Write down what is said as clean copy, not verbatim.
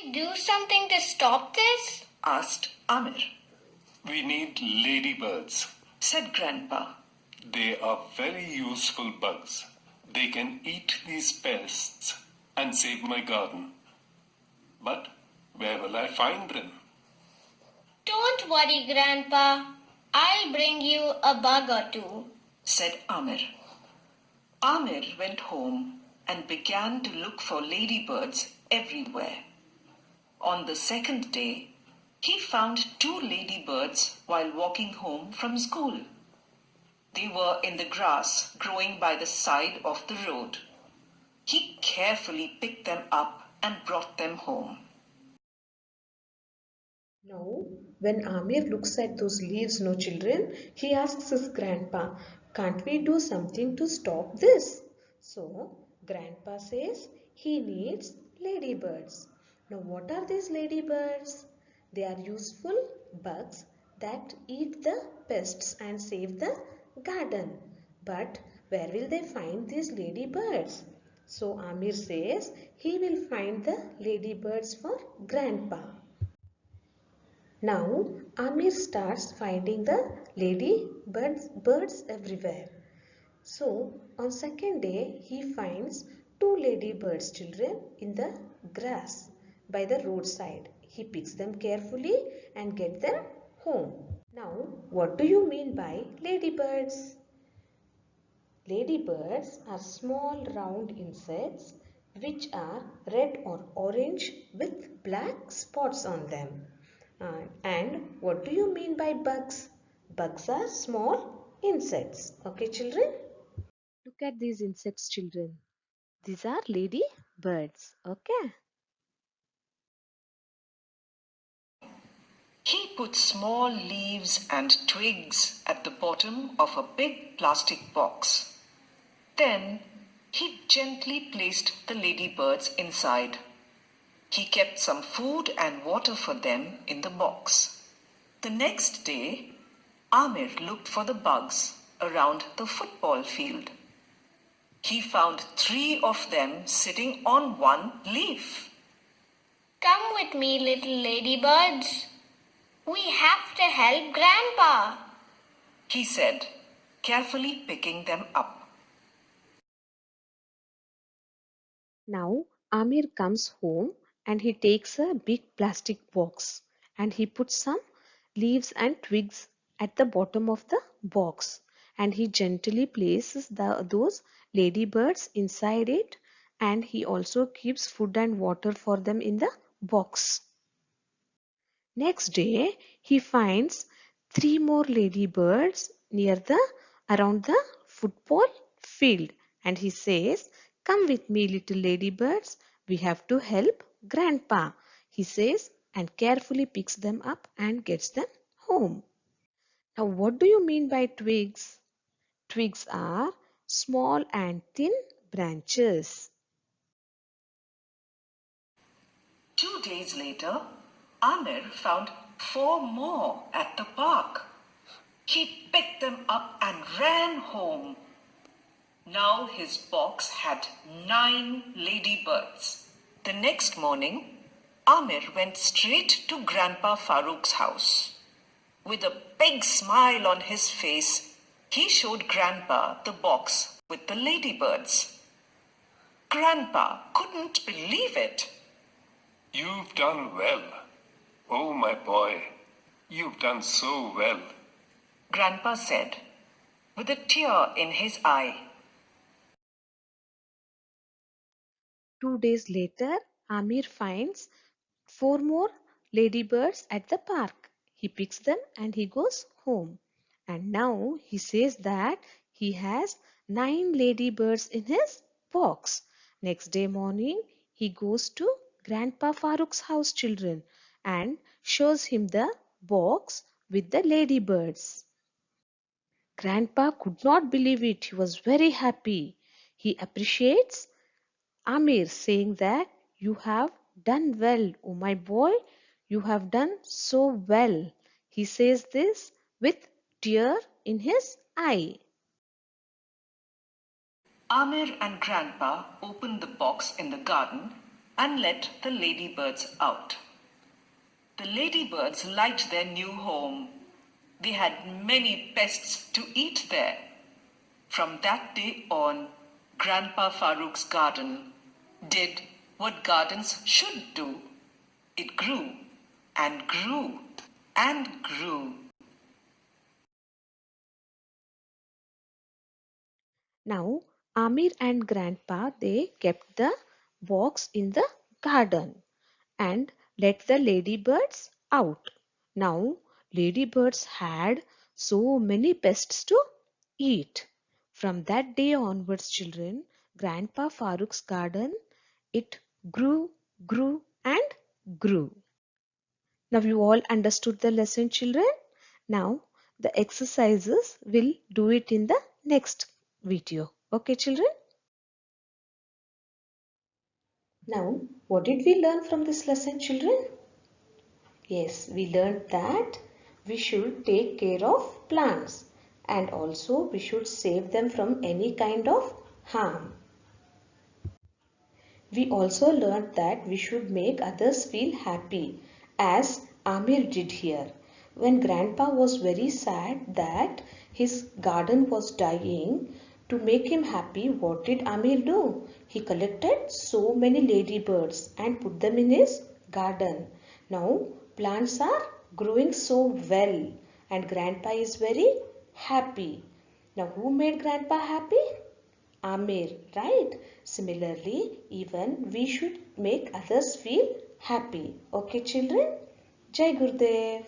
Do something to stop this? Asked Amir. We need ladybirds, said Grandpa. They are very useful bugs. They can eat these pests and save my garden. But where will I find them? Don't worry, Grandpa. I'll bring you a bug or two, said Amir. Amir went home and began to look for ladybirds everywhere. On the second day, he found 2 ladybirds while walking home from school. They were in the grass growing by the side of the road. He carefully picked them up and brought them home. Now, when Amir looks at those leaves, no children, he asks his grandpa, can't we do something to stop this? So, grandpa says he needs ladybirds. Now, what are these ladybirds? They are useful bugs that eat the pests and save the garden. But where will they find these ladybirds? So, Amir says he will find the ladybirds for grandpa. Now Amir starts finding the birds everywhere. So on second day he finds 2 ladybirds children in the grass by the roadside. He picks them carefully and get them home. Now what do you mean by ladybirds? Ladybirds are small round insects which are red or orange with black spots on them. And what do you mean by bugs? Bugs are small insects. Okay, children? Look at these insects, children. These are lady birds. Okay. He put small leaves and twigs at the bottom of a big plastic box. Then he gently placed the ladybirds inside. He kept some food and water for them in the box. The next day, Amir looked for the bugs around the football field. He found 3 of them sitting on one leaf. Come with me, little ladybirds. We have to help Grandpa, he said, carefully picking them up. Now Amir comes home and he takes a big plastic box and he puts some leaves and twigs at the bottom of the box and he gently places those ladybirds inside it and he also keeps food and water for them in the box. Next day he finds 3 more ladybirds around the football field and he says, come with me, little ladybirds, we have to help Grandpa, he says, and carefully picks them up and gets them home. Now what do you mean by twigs? Twigs are small and thin branches. 2 days later, Amir found 4 more at the park. He picked them up and ran home. Now his box had 9 ladybirds. The next morning, Amir went straight to Grandpa Farooq's house. With a big smile on his face, he showed Grandpa the box with the ladybirds. Grandpa couldn't believe it. You've done well. Oh, my boy, you've done so well, Grandpa said, with a tear in his eye. 2 days later, Amir finds 4 more ladybirds at the park. He picks them and he goes home. And now he says that he has 9 ladybirds in his box. Next day morning, he goes to Grandpa Farooq's house, children, and shows him the box with the ladybirds. Grandpa could not believe it. He was very happy. He appreciates Amir, saying that you have done well, oh my boy, you have done so well. He says this with tear in his eye. Amir and Grandpa opened the box in the garden and let the ladybirds out. The ladybirds liked their new home. They had many pests to eat there. From that day on, Grandpa Farooq's garden did what gardens should do. It grew and grew and grew. Now, Amir and Grandpa, they kept the box in the garden and let the ladybirds out. Now, ladybirds had so many pests to eat. From that day onwards, children, Grandpa Farooq's garden, it grew and grew. Now you all understood the lesson, children. Now the exercises will do it in the next video. Okay, children? Now, what did we learn from this lesson, children? Yes, we learned that we should take care of plants and also we should save them from any kind of harm. We also learned that we should make others feel happy as Amir did here. When Grandpa was very sad that his garden was dying, to make him happy, what did Amir do? He collected so many ladybirds and put them in his garden. Now plants are growing so well and Grandpa is very happy. Now who made Grandpa happy? Amir, right? Similarly, even we should make others feel happy. Okay, children? Jai Gurudev.